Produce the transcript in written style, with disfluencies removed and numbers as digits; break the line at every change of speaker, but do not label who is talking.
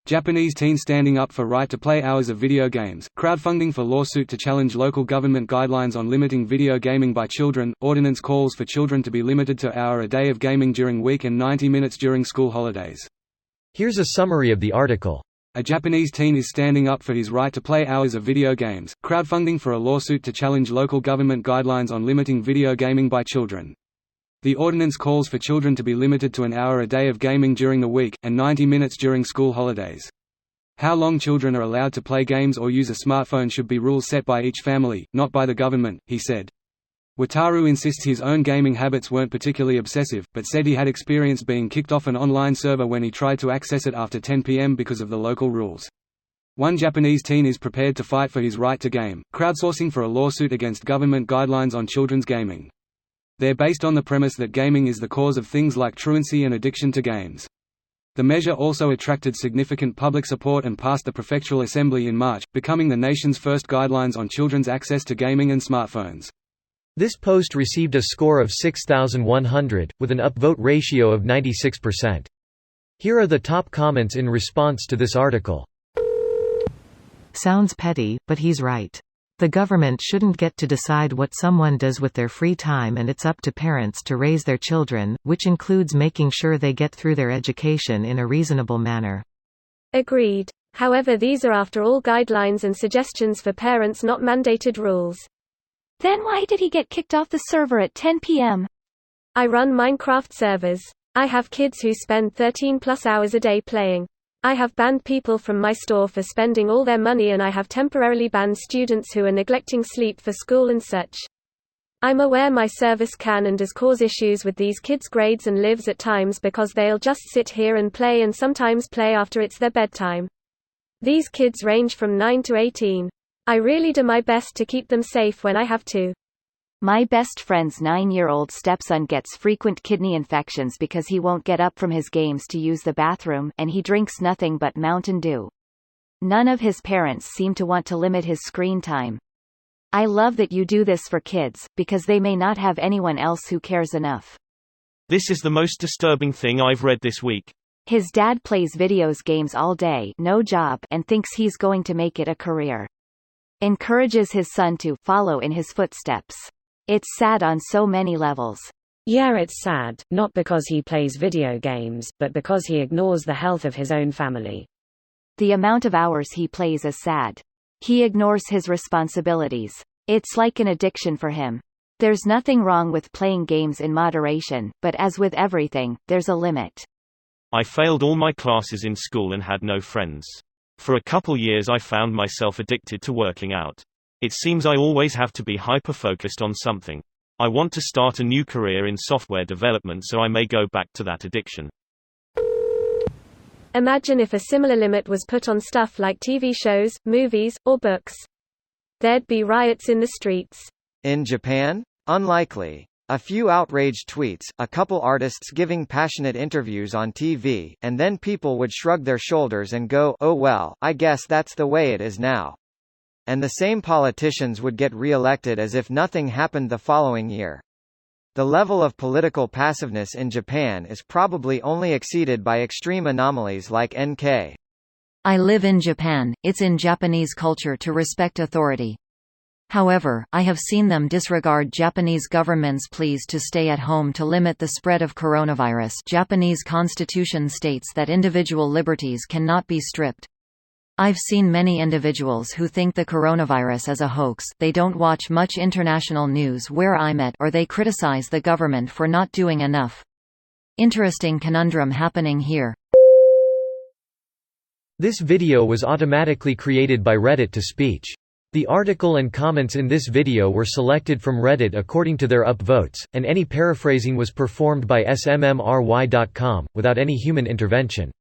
Japanese teen standing up for right to play hours of video games, crowdfunding for lawsuit to challenge local government guidelines on limiting video gaming by children, ordinance calls for children to be limited to hour a day of gaming during week and 90 minutes during school holidays.
Here's a summary of the article.
A Japanese teen is standing up for his right to play hours of video games, crowdfunding for a lawsuit to challenge local government guidelines on limiting video gaming by children. The ordinance calls for children to be limited to an hour a day of gaming during the week, and 90 minutes during school holidays. How long children are allowed to play games or use a smartphone should be rules set by each family, not by the government, he said. Wataru insists his own gaming habits weren't particularly obsessive, but said he had experience being kicked off an online server when he tried to access it after 10 p.m. because of the local rules. One Japanese teen is prepared to fight for his right to game, crowdsourcing for a lawsuit against government guidelines on children's gaming. They're based on the premise that gaming is the cause of things like truancy and addiction to games. The measure also attracted significant public support and passed the Prefectural Assembly in March, becoming the nation's first guidelines on children's access to gaming and smartphones.
This post received a score of 6,100, with an upvote ratio of 96%. Here are the top comments in response to this article.
Sounds petty, but he's right. The government shouldn't get to decide what someone does with their free time, and it's up to parents to raise their children, which includes making sure they get through their education in a reasonable manner.
Agreed. However, these are after all guidelines and suggestions for parents, not mandated rules.
Then why did he get kicked off the server at 10 p.m.?
I run Minecraft servers. I have kids who spend 13+ hours a day playing. I have banned people from my store for spending all their money, and I have temporarily banned students who are neglecting sleep for school and such. I'm aware my service can and does cause issues with these kids' grades and lives at times because they'll just sit here and play, and sometimes play after it's their bedtime. These kids range from 9 to 18. I really do my best to keep them safe when I have to.
My best friend's 9-year-old stepson gets frequent kidney infections because he won't get up from his games to use the bathroom, and he drinks nothing but Mountain Dew. None of his parents seem to want to limit his screen time. I love that you do this for kids, because they may not have anyone else who cares enough.
This is the most disturbing thing I've read this week.
His dad plays games all day, no job, and thinks he's going to make it a career. Encourages his son to follow in his footsteps. It's sad on so many levels.
Yeah, it's sad, not because he plays video games, but because he ignores the health of his own family.
The amount of hours he plays is sad. He ignores his responsibilities. It's like an addiction for him. There's nothing wrong with playing games in moderation, but as with everything, there's a limit.
I failed all my classes in school and had no friends. For a couple years I found myself addicted to working out. It seems I always have to be hyper-focused on something. I want to start a new career in software development, so I may go back to that addiction.
Imagine if a similar limit was put on stuff like TV shows, movies, or books. There'd be riots in the streets.
In Japan? Unlikely. A few outraged tweets, a couple artists giving passionate interviews on TV, and then people would shrug their shoulders and go, "Oh well, I guess that's the way it is now." And the same politicians would get re-elected as if nothing happened the following year. The level of political passiveness in Japan is probably only exceeded by extreme anomalies like NK.
I live in Japan. It's in Japanese culture to respect authority. However, I have seen them disregard Japanese government's pleas to stay at home to limit the spread of coronavirus. Japanese constitution states that individual liberties cannot be stripped. I've seen many individuals who think the coronavirus is a hoax. They don't watch much international news where I'm at, or they criticize the government for not doing enough. Interesting conundrum happening here.
This video was automatically created by Reddit to speech. The article and comments in this video were selected from Reddit according to their upvotes, and any paraphrasing was performed by smmry.com, without any human intervention.